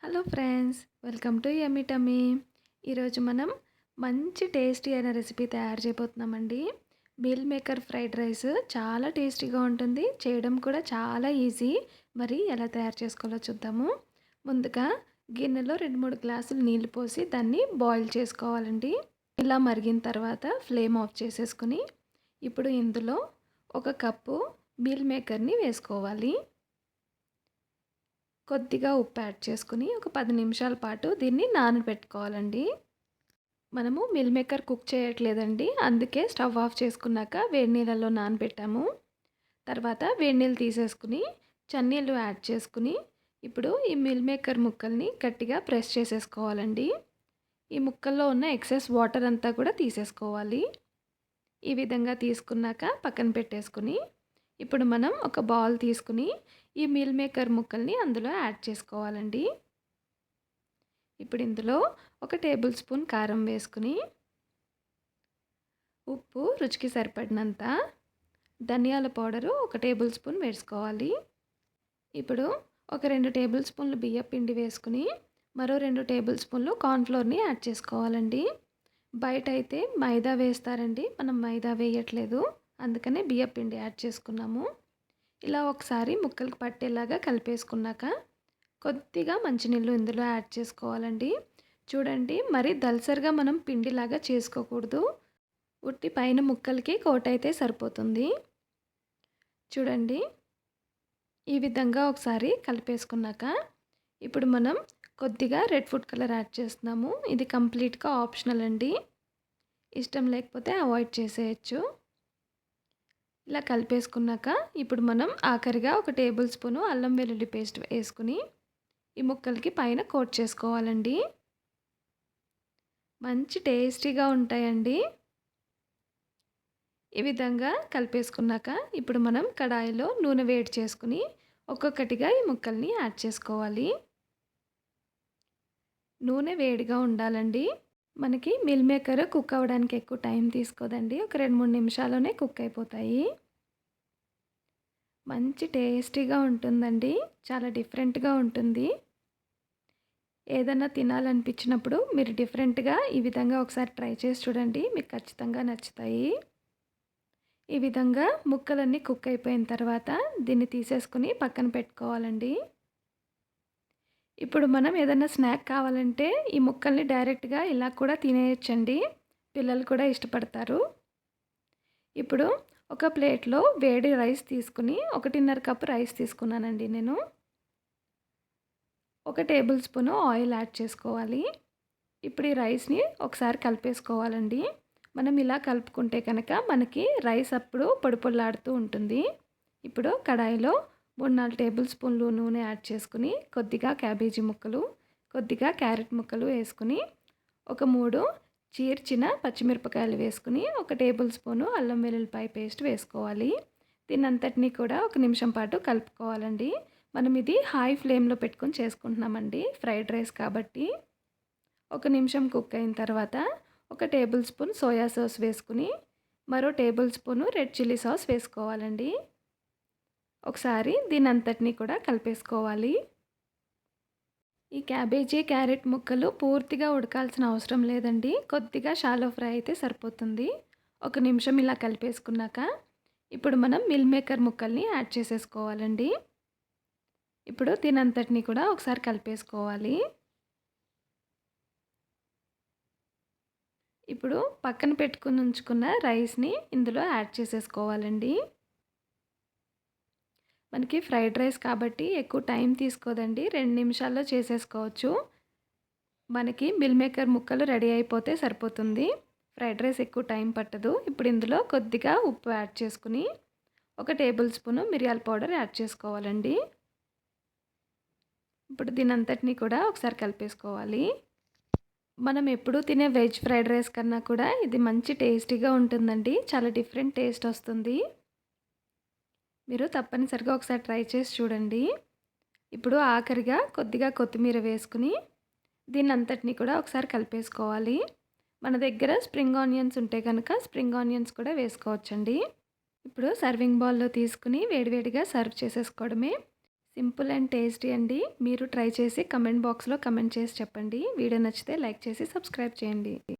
Hello friends, welcome to yummy tummy. ఈరోజు మనం మంచి టేస్టీ అయిన రెసిపీ తయారు చేయబోతున్నామండి. మీల్ మేకర్ ఫ్రైడ్ రైస్ చాలా టేస్టీగా ఉంటుంది. చేయడం కూడా చాలా ఈజీ. మరి ఎలా తయారు చేసుకోవాలో చూద్దాము. ముందుగా గిన్నెలో 2-3 గ్లాసులు నీళ్లు పోసి దాన్ని బాయిల్ చేసుకోవాలండి. ఇలా మరిగిన తర్వాత ఫ్లేమ్ ఆఫ్ చేసేసుకుని ఇప్పుడు ఇందులో 1 కప్పు మీల్ మేకర్ని వేసుకోవాలి. కొద్దిగా ఉప్పు యాడ్ చేసుకుని ఒక 10 నిమిషాల పాటు దీన్ని నానబెట్టుకోవాలండి. మనము మిల్ మేకర్ కుక్ చేయట్లేదండి. అందుకే స్టవ్ ఆఫ్ చేసుకున్నాక వేడి నీళ్ళలో నానబెట్టాము. తర్వాత వేడి నీళ్ళు తీసేసుకుని చన్నీళ్ళు యాడ్ చేసుకుని ఇప్పుడు ఈ మిల్ మేకర్ ముక్కల్ని గట్టిగా ప్రెస్ చేసేసుకోవాలండి. ఈ ముక్కల్లో ఉన్న ఎక్సెస్ వాటర్ అంతా కూడా తీసేసుకోవాలి. ఈ విధంగా తీసుకున్నాక పక్కన పెట్టేసుకుని ఇప్పుడు మనం ఒక బౌల్ తీసుకుని ఈ మీల్ మేకర్ ముక్కల్ని అందులో యాడ్ చేసుకోవాలండి. ఇప్పుడు ఇందులో 1 టేబుల్ స్పూన్ కారం వేసుకుని ఉప్పు రుచికి సరిపడినంత, ధనియాల పౌడరు 1 టేబుల్ స్పూన్ వేసుకోవాలి. ఇప్పుడు ఒక 2 టేబుల్ స్పూన్లు బియ్యం పిండి వేసుకుని మరో 2 టేబుల్ స్పూన్లు కార్న్‌ఫ్లోర్‌ని యాడ్ చేసుకోవాలండి. బయట అయితే మైదా వేస్తారండి. మనం మైదా వేయట్లేదు. అందుకనే బియ్యం పిండి యాడ్ చేసుకున్నాము. ఇలా ఒకసారి ముక్కలకు పట్టేలాగా కలిపేసుకున్నాక కొద్దిగా మంచినీళ్ళు ఇందులో యాడ్ చేసుకోవాలండి. చూడండి, మరి దలసరిగా మనం పిండిలాగా చేసుకోకూడదు. ఉట్టి పైన ముక్కలకి కోట్ అయితే సరిపోతుంది. చూడండి, ఈ విధంగా ఒకసారి కలిపేసుకున్నాక ఇప్పుడు మనం కొద్దిగా రెడ్ ఫుడ్ కలర్ యాడ్ చేస్తున్నాము. ఇది కంప్లీట్గా ఆప్షనల్ అండి. ఇష్టం లేకపోతే అవాయిడ్ చేసేయచ్చు. ఇలా కలిపేసుకున్నాక ఇప్పుడు మనం ఆఖరిగా 1 టేబుల్ స్పూను అల్లం వెల్లుల్లి పేస్ట్ వేసుకుని ఈ ముక్కలకి పైన కోట్ చేసుకోవాలండి. మంచి టేస్టీగా ఉంటాయండి. ఈ విధంగా కలిపేసుకున్నాక ఇప్పుడు మనం కడాయిలో నూనె వేడి చేసుకుని ఒక్కొక్కటిగా ఈ ముక్కల్ని యాడ్ చేసుకోవాలి. నూనె వేడిగా ఉండాలండి. మనకి మిల్ మేకర్ కుక్ అవ్వడానికి ఎక్కువ టైం తీసుకోదండి. ఒక 2-3 నిమిషాల్లోనే కుక్ అయిపోతాయి. మంచి టేస్టీగా ఉంటుందండి. చాలా డిఫరెంట్‌గా ఉంటుంది. ఏదన్నా తినాలనిపించినప్పుడు మీరు డిఫరెంట్‌గా ఈ విధంగా ఒకసారి ట్రై చేసి చూడండి. మీకు ఖచ్చితంగా నచ్చుతాయి. ఈ విధంగా ముక్కలన్నీ కుక్ అయిపోయిన తర్వాత దీన్ని తీసేసుకుని పక్కన పెట్టుకోవాలండి. ఇప్పుడు మనం ఏదైనా స్నాక్ కావాలంటే ఈ ముక్కల్ని డైరెక్ట్‌గా ఇలా కూడా తినేయొచ్చండి. పిల్లలు కూడా ఇష్టపడతారు. ఇప్పుడు ఒక ప్లేట్‌లో వేడి రైస్ తీసుకుని 1.5 కప్ రైస్ తీసుకున్నానండి నేను. 1 టేబుల్ స్పూను ఆయిల్ యాడ్ చేసుకోవాలి. ఇప్పుడు ఈ రైస్‌ని ఒకసారి కలిపేసుకోవాలండి. మనం ఇలా కలుపుకుంటే కనుక మనకి రైస్ అప్పుడు పొడి పొడిలాడుతూ ఉంటుంది. ఇప్పుడు కడాయిలో 3-4 టేబుల్ స్పూన్లు నూనె యాడ్ చేసుకుని కొద్దిగా క్యాబేజీ ముక్కలు, కొద్దిగా క్యారెట్ ముక్కలు వేసుకుని ఒక 3 చీల్చిన పచ్చిమిరపకాయలు వేసుకుని 1 టేబుల్ స్పూను అల్లం వెల్లుల్లిపాయ పేస్ట్ వేసుకోవాలి. దీనంతటిని కూడా 1 నిమిషం పాటు కలుపుకోవాలండి. మనం ఇది హై ఫ్లేమ్‌లో పెట్టుకొని చేసుకుంటున్నామండి. ఫ్రైడ్ రైస్ కాబట్టి. 1 నిమిషం కుక్ అయిన తర్వాత 1 టేబుల్ స్పూన్ సోయా సాస్ వేసుకుని మరో table spoon red chilli sauce వేసుకోవాలండి. ఒకసారి దీనంతటిని కూడా కలిపేసుకోవాలి. ఈ క్యాబేజీ, క్యారెట్ ముక్కలు పూర్తిగా ఉడకాల్సిన అవసరం లేదండి. కొద్దిగా షాలో ఫ్రై అయితే సరిపోతుంది. 1 నిమిషం ఇలా కలిపేసుకున్నాక ఇప్పుడు మనం మిల్ మేకర్ ముక్కల్ని యాడ్ చేసేసుకోవాలండి. ఇప్పుడు దీనంతటిని కూడా ఒకసారి కలిపేసుకోవాలి. ఇప్పుడు పక్కన పెట్టుకుని ఉంచుకున్న రైస్‌ని ఇందులో యాడ్ చేసేసుకోవాలండి. మనకి ఫ్రైడ్ రైస్ కాబట్టి ఎక్కువ టైం తీసుకోదండి. 2 నిమిషాల్లో చేసేసుకోవచ్చు. మనకి మిల్ మేకర్ ముక్కలు రెడీ అయిపోతే సరిపోతుంది. ఫ్రైడ్ రైస్ ఎక్కువ టైం పట్టదు. ఇప్పుడు ఇందులో కొద్దిగా ఉప్పు యాడ్ చేసుకుని 1 టేబుల్ స్పూను మిరియాల పౌడర్ యాడ్ చేసుకోవాలండి. ఇప్పుడు దీనంతటిని కూడా ఒకసారి కలిపేసుకోవాలి. మనం ఎప్పుడూ తినే వెజ్ ఫ్రైడ్ రైస్ కన్నా కూడా ఇది మంచి టేస్టీగా ఉంటుందండి. చాలా డిఫరెంట్ టేస్ట్ వస్తుంది. మీరు తప్పనిసరిగా ఒకసారి ట్రై చేసి చూడండి. ఇప్పుడు ఆఖరిగా కొద్దిగా కొత్తిమీర వేసుకుని దీనంతటిని కూడా ఒకసారి కలిపేసుకోవాలి. మన దగ్గర స్ప్రింగ్ ఆనియన్స్ ఉంటే కనుక స్ప్రింగ్ ఆనియన్స్ కూడా వేసుకోవచ్చండి. ఇప్పుడు సర్వింగ్ బౌల్‌లో తీసుకుని వేడివేడిగా సర్వ్ చేసేసుకోవడమే. సింపుల్ అండ్ టేస్టీ అండి. మీరు ట్రై చేసి కమెంట్ బాక్స్‌లో కమెంట్ చేసి చెప్పండి. వీడియో నచ్చితే లైక్ చేసి సబ్స్క్రైబ్ చేయండి.